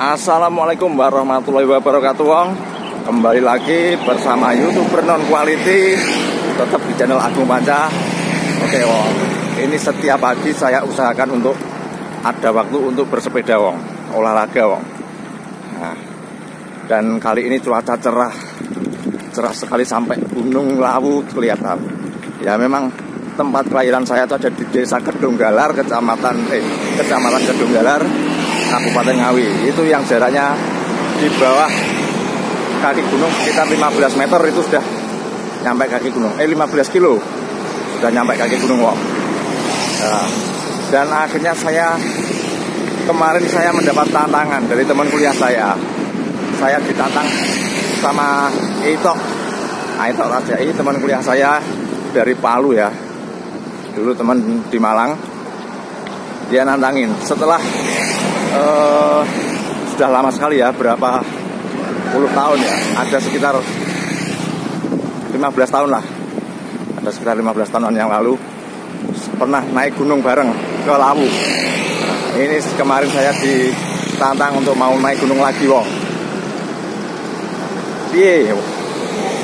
Assalamualaikum warahmatullahi wabarakatuh, Wong. Kembali lagi bersama YouTuber non quality, tetap di channel Agung Panca. Oke, Wong. Ini setiap pagi saya usahakan untuk ada waktu untuk bersepeda, Wong. Olahraga, Wong. Nah, dan kali ini cuaca cerah sekali sampai Gunung Lawu kelihatan. Ya memang tempat kelahiran saya itu ada di Desa Kedunggalar, Kecamatan Kedunggalar, Kabupaten Ngawi. Itu yang jaraknya di bawah kaki gunung sekitar 15 meter itu sudah nyampe kaki gunung. 15 kilo sudah nyampe kaki gunung, Wong. Nah, dan akhirnya kemarin saya mendapat tantangan dari teman kuliah saya. Saya ditantang sama Itok Rajai, teman kuliah saya dari Palu ya. Dulu teman di Malang. Dia nantangin setelah sudah lama sekali ya, berapa puluh tahun ya, ada sekitar 15 tahun lah, ada sekitar 15 tahun yang lalu pernah naik gunung bareng ke Lawu. Ini kemarin saya ditantang untuk mau naik gunung lagi, Wong. Piye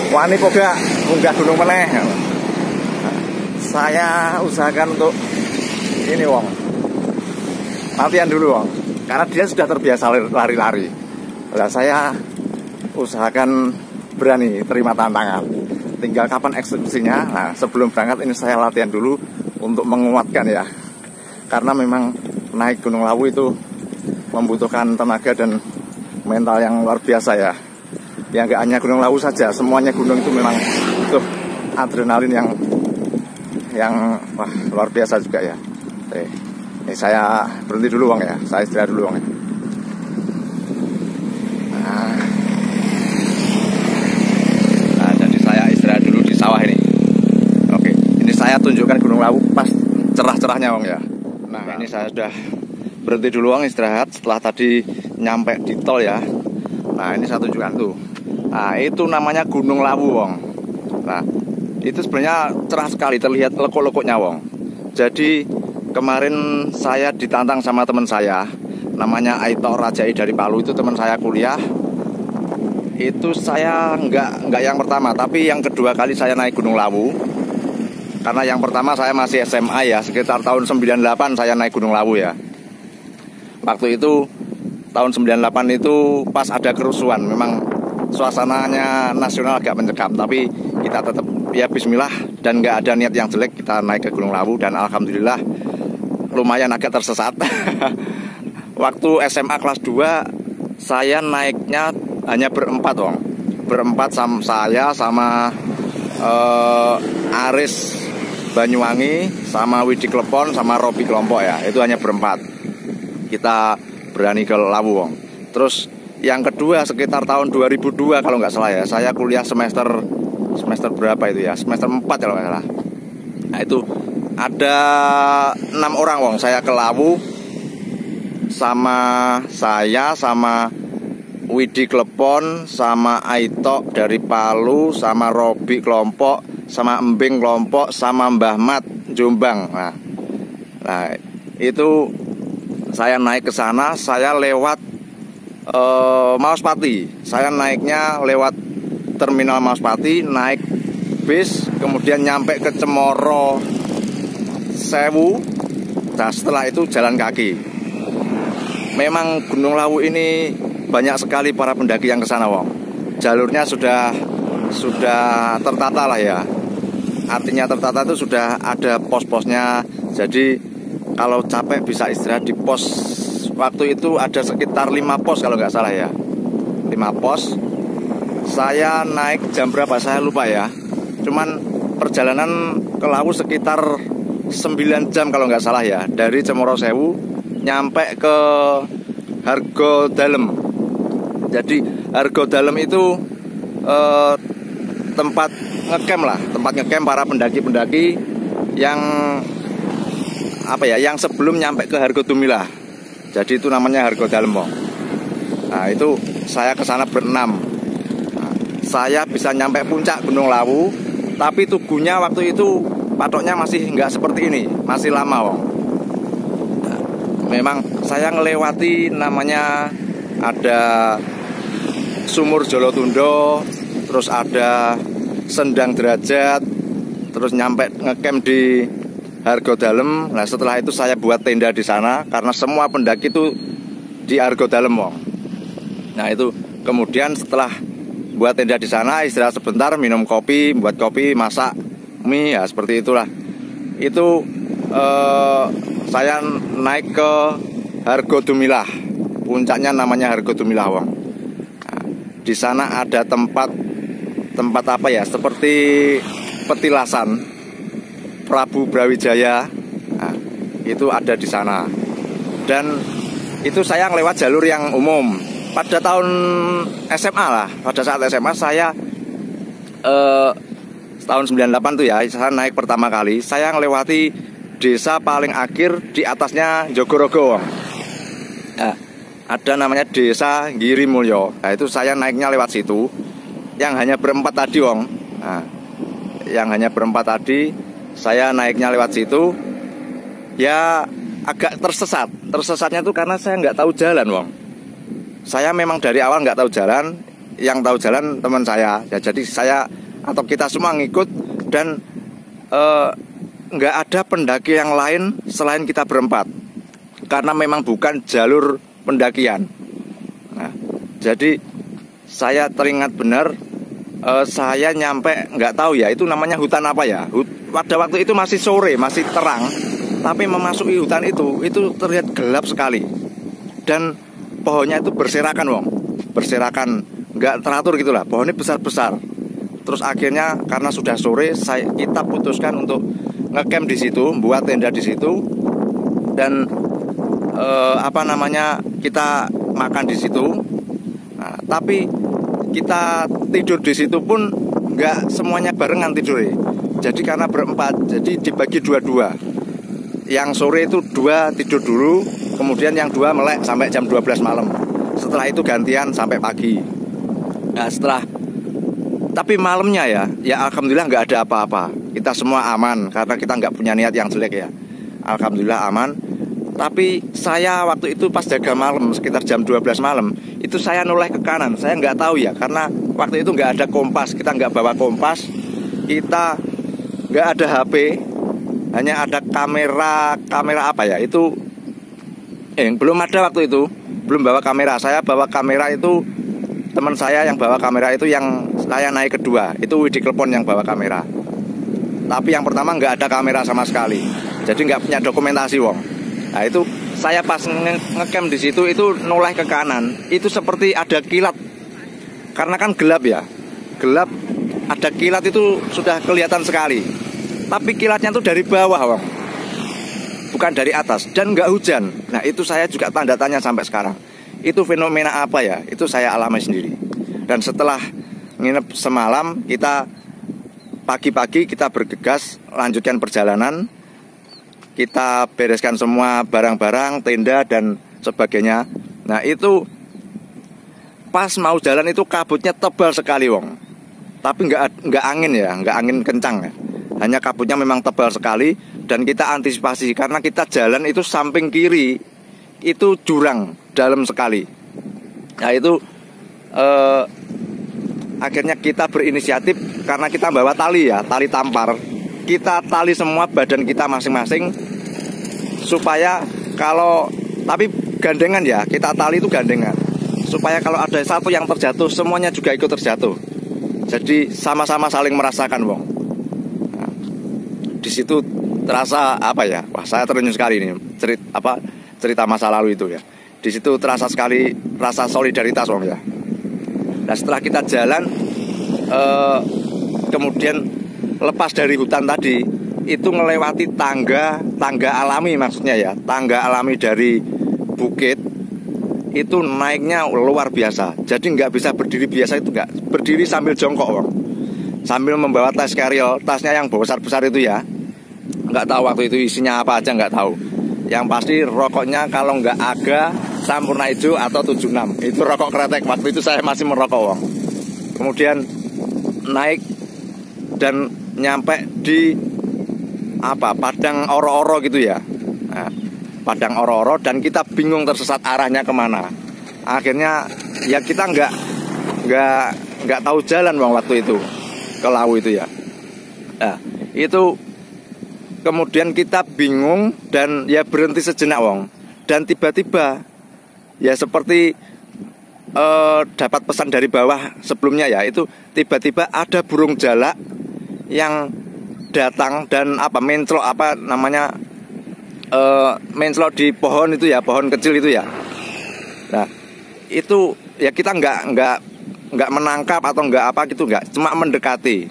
wani kok gak munggah gunung meneh. Saya usahakan untuk ini, Wong, latihan dulu, Wong, karena dia sudah terbiasa lari-lari. Nah, saya usahakan berani terima tantangan. Tinggal kapan eksekusinya. Nah, sebelum berangkat ini saya latihan dulu untuk menguatkan ya. Karena memang naik Gunung Lawu itu membutuhkan tenaga dan mental yang luar biasa ya. Ya nggak hanya Gunung Lawu saja, semuanya gunung itu memang butuh adrenalin yang wah, luar biasa juga ya. Ini saya berhenti dulu, Wong ya. Saya istirahat dulu, Wong ya. Nah, jadi saya istirahat dulu di sawah ini. Oke, ini saya tunjukkan Gunung Lawu pas cerah-cerahnya, Wong ya. Nah, ini saya sudah berhenti dulu, Wong, istirahat setelah tadi nyampe di tol ya. Nah, ini saya tunjukkan tuh. Nah, itu namanya Gunung Lawu, Wong. Nah, itu sebenarnya cerah sekali, terlihat lekuk-lekuknya, Wong. Jadi kemarin saya ditantang sama teman saya, namanya Itok Rajai dari Palu. Itu teman saya kuliah. Itu saya nggak yang pertama, tapi yang kedua kali saya naik Gunung Lawu. Karena yang pertama saya masih SMA ya, sekitar tahun 98 saya naik Gunung Lawu ya. Waktu itu tahun 98 itu pas ada kerusuhan. Memang suasananya nasional agak mencekam, tapi kita tetap ya bismillah dan nggak ada niat yang jelek, kita naik ke Gunung Lawu dan alhamdulillah lumayan agak tersesat. Waktu SMA kelas 2 saya naiknya hanya berempat, Wong. Berempat sama saya sama Aris Banyuwangi sama Widi Klepon sama Robi Kelompok ya. Itu hanya berempat. Kita berani ke Lawu, Wong. Terus yang kedua sekitar tahun 2002 kalau nggak salah ya. Saya kuliah semester berapa itu ya? Semester 4 kalau nggak salah. Nah, itu ada 6 orang, Wong. Saya ke Lawu sama saya sama Widi Klepon sama Aitok dari Palu sama Robi Kelompok sama Embing Kelompok sama Mbah Mat Jombang. Nah, itu saya naik ke sana, saya lewat Mauspati. Saya naiknya lewat terminal Mauspati, naik bis, kemudian nyampe ke Cemoro Sewu. Nah, setelah itu jalan kaki. Memang Gunung Lawu ini banyak sekali para pendaki yang ke sana, Wong. Jalurnya sudah tertata lah ya. Artinya tertata itu sudah ada pos-posnya. Jadi kalau capek bisa istirahat di pos. Waktu itu ada sekitar 5 pos kalau nggak salah ya. 5 pos. Saya naik jam berapa saya lupa ya. Cuman perjalanan ke Lawu sekitar 9 jam kalau nggak salah ya. Dari Cemoro Sewu nyampe ke Hargodalem. Jadi Hargodalem itu tempat ngecamp lah, tempat ngecamp para pendaki-pendaki yang yang sebelum nyampe ke Hargodumilah. Jadi itu namanya Hargodalem, Wong. Nah, itu saya ke sana berenam. Nah, saya bisa nyampe puncak Gunung Lawu, tapi tubuhnya waktu itu patoknya masih nggak seperti ini, masih lama, Wong. Nah, memang saya ngelewati namanya ada Sumur Jolotundo, terus ada Sendang Derajat, terus nyampe ngecamp di Hargodalem. Nah setelah itu saya buat tenda di sana karena semua pendaki itu di Hargodalem, Wong. Nah itu kemudian setelah buat tenda di sana, istirahat sebentar, minum kopi, buat kopi, masak mie, ya seperti itulah. Itu saya naik ke Hargodumilah, puncaknya namanya Hargodumilah, Wong. Nah, di sana ada tempat apa ya, seperti petilasan Prabu Brawijaya. Nah, itu ada di sana. Dan itu saya lewat jalur yang umum. Pada tahun SMA lah, pada saat SMA saya tahun 98 tuh ya, saya naik pertama kali. Saya ngelewati desa paling akhir, di atasnya Jogorogo. Nah, ada namanya Desa Girimulyo. Nah itu saya naiknya lewat situ, yang hanya berempat tadi, Wong. Nah, yang hanya berempat tadi, saya naiknya lewat situ. Ya agak tersesat. Tersesatnya tuh karena saya nggak tahu jalan, Wong. Saya memang dari awal nggak tahu jalan. Yang tahu jalan teman saya. Ya, jadi saya atau kita semua ngikut, dan nggak ada pendaki yang lain selain kita berempat, karena memang bukan jalur pendakian. Nah, jadi saya teringat benar, saya nyampe nggak tahu ya itu namanya hutan apa ya. Pada waktu itu masih sore, masih terang, tapi memasuki hutan itu terlihat gelap sekali, dan pohonnya itu berserakan, Wong, berserakan, nggak teratur gitulah, pohonnya besar-besar. Terus akhirnya karena sudah sore, kita putuskan untuk ngecamp di situ, buat tenda di situ, dan kita makan di situ. Nah, tapi kita tidur di situ pun nggak semuanya barengan tidurnya. Jadi karena berempat, jadi dibagi dua-dua. Yang sore itu 2 tidur dulu, kemudian yang 2 melek sampai jam 12 malam. Setelah itu gantian sampai pagi. Nah tapi malamnya ya alhamdulillah nggak ada apa-apa. Kita semua aman karena kita nggak punya niat yang jelek ya. Alhamdulillah aman. Tapi saya waktu itu pas jaga malam sekitar jam 12 malam, itu saya noleh ke kanan. Saya nggak tahu ya, karena waktu itu nggak ada kompas. Kita nggak bawa kompas, kita nggak ada HP, hanya ada kamera apa ya itu. Belum ada waktu itu, belum bawa kamera. Saya bawa kamera itu, teman saya yang bawa kamera itu, yang saya naik kedua itu Widi Klepon yang bawa kamera. Tapi yang pertama nggak ada kamera sama sekali, jadi nggak punya dokumentasi, Wong. Nah itu saya pas ngecamp di situ itu noleh ke kanan, itu seperti ada kilat, karena kan gelap ya, gelap, ada kilat itu sudah kelihatan sekali. Tapi kilatnya itu dari bawah, Wong, bukan dari atas, dan nggak hujan. Nah itu saya juga tanda tanya sampai sekarang. Itu fenomena apa ya? Itu saya alami sendiri. Dan setelah nginep semalam, kita pagi-pagi kita bergegas lanjutkan perjalanan. Kita bereskan semua barang-barang, tenda dan sebagainya. Nah itu pas mau jalan itu kabutnya tebal sekali, Wong. Tapi nggak angin ya, nggak angin kencang ya. Hanya kabutnya memang tebal sekali, dan kita antisipasi karena kita jalan itu samping kiri itu jurang dalam sekali. Nah itu akhirnya kita berinisiatif karena kita bawa tali ya, tali tampar. Kita tali semua badan kita masing-masing supaya tapi gandengan ya, kita tali itu gandengan supaya kalau ada satu yang terjatuh semuanya juga ikut terjatuh. Jadi sama-sama saling merasakan, Wong. Nah, di situ terasa apa ya? Wah, saya terenyuh sekali ini cerita masa lalu itu ya. Di situ terasa sekali rasa solidaritas, Wong ya. Nah setelah kita jalan, kemudian lepas dari hutan tadi, itu melewati tangga alami, maksudnya ya, tangga alami dari bukit. Itu naiknya luar biasa. Jadi nggak bisa berdiri biasa, itu nggak, berdiri sambil jongkok, Wong. Sambil membawa tas carrier, tasnya yang besar-besar itu ya. Nggak tahu waktu itu isinya apa aja, nggak tahu. Yang pasti rokoknya kalau nggak Aga, Sampurna Hijau atau 76. Itu rokok kretek, waktu itu saya masih merokok, Wong. Kemudian naik dan nyampe di Padang Oro-Oro gitu ya. Nah, Padang Oro-Oro, dan kita bingung tersesat arahnya kemana. Akhirnya ya kita nggak tahu jalan wong waktu itu ke Lawu itu ya. Nah, itu kemudian kita bingung dan ya berhenti sejenak wong. Dan tiba-tiba ya seperti dapat pesan dari bawah sebelumnya ya, itu tiba-tiba ada burung jalak yang datang dan menclok menclok di pohon itu ya, pohon kecil itu ya. Nah itu ya kita nggak menangkap atau nggak apa gitu, nggak, cuma mendekati.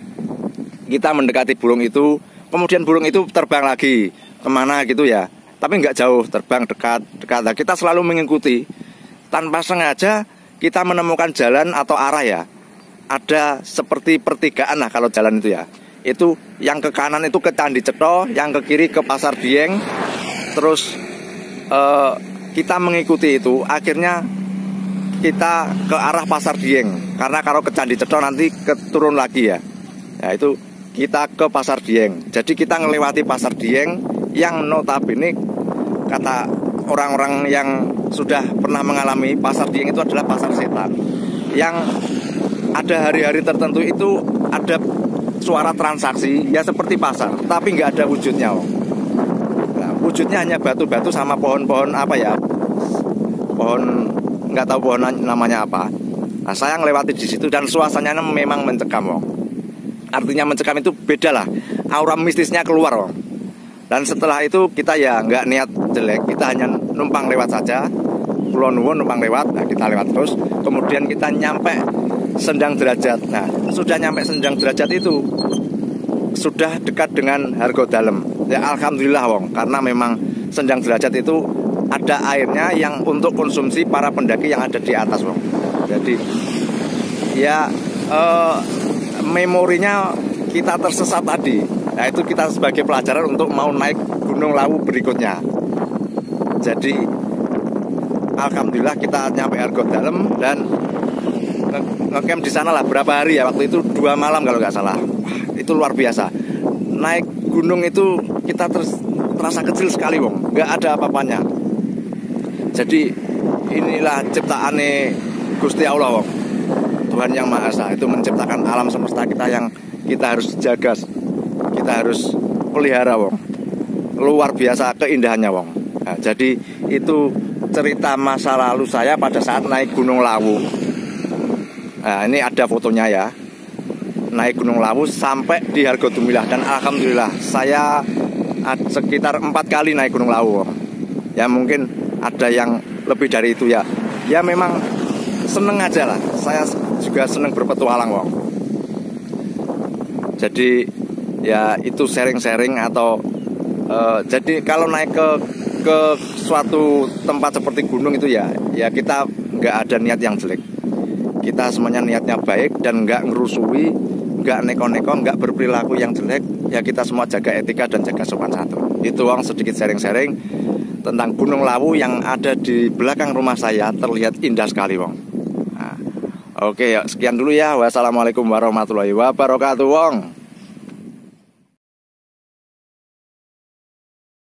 Kita mendekati burung itu, kemudian burung itu terbang lagi kemana gitu ya, tapi nggak jauh, terbang dekat. Nah, kita selalu mengikuti. Tanpa sengaja kita menemukan jalan atau arah ya, ada seperti pertigaan lah kalau jalan itu ya. Itu yang ke kanan itu ke Candi Cetha, yang ke kiri ke Pasar Dieng. Terus kita mengikuti itu, akhirnya kita ke arah Pasar Dieng. Karena kalau ke Candi Cetha nanti turun lagi ya. Nah itu kita ke Pasar Dieng. Jadi kita melewati Pasar Dieng yang notabene kata orang-orang yang sudah pernah mengalami, Pasar Dieng itu adalah pasar setan. Yang ada hari-hari tertentu itu ada suara transaksi ya seperti pasar, tapi nggak ada wujudnya. Nah, wujudnya hanya batu-batu sama pohon-pohon pohon nggak tahu pohon namanya apa. Nah saya ngelewati di situ dan suasananya memang mencekam wong. Artinya mencekam itu beda lah, aura mistisnya keluar wong. Dan setelah itu kita ya nggak niat jelek, kita hanya numpang lewat saja. Kulon nuwun numpang lewat, nah kita lewat terus. Kemudian kita nyampe Sendang Derajat. Nah sudah nyampe Sendang Derajat itu sudah dekat dengan Hargodalem. Ya alhamdulillah wong, karena memang Sendang Derajat itu ada airnya yang untuk konsumsi para pendaki yang ada di atas wong. Jadi ya memorinya kita tersesat tadi. Nah itu kita sebagai pelajaran untuk mau naik Gunung Lawu berikutnya. Jadi alhamdulillah kita nyampe Hargodalem dan ngecamp di sana lah berapa hari ya, waktu itu 2 malam kalau nggak salah. Wah, itu luar biasa. Naik gunung itu kita terasa kecil sekali wong, nggak ada apa-apanya. Jadi inilah ciptaane Gusti Allah wong, Tuhan yang Maha Esa. Itu menciptakan alam semesta kita yang kita harus jaga, kita harus pelihara wong. Luar biasa keindahannya wong. Nah, jadi itu cerita masa lalu saya pada saat naik Gunung Lawu. Nah, ini ada fotonya ya. Naik Gunung Lawu sampai di Hargodumilah. Dan alhamdulillah saya sekitar 4 kali naik Gunung Lawu. Ya mungkin ada yang lebih dari itu ya. Ya memang seneng aja lah. Saya juga seneng berpetualang wong. Jadi ya itu sharing-sharing atau jadi kalau naik ke suatu tempat seperti gunung itu ya kita nggak ada niat yang jelek. Kita semuanya niatnya baik dan nggak ngerusui, nggak neko-neko, nggak berperilaku yang jelek. Ya kita semua jaga etika dan jaga sopan santun. Itu wong sedikit sharing-sharing tentang Gunung Lawu yang ada di belakang rumah saya, terlihat indah sekali wong. Nah, oke ya sekian dulu ya. Wassalamualaikum warahmatullahi wabarakatuh wong.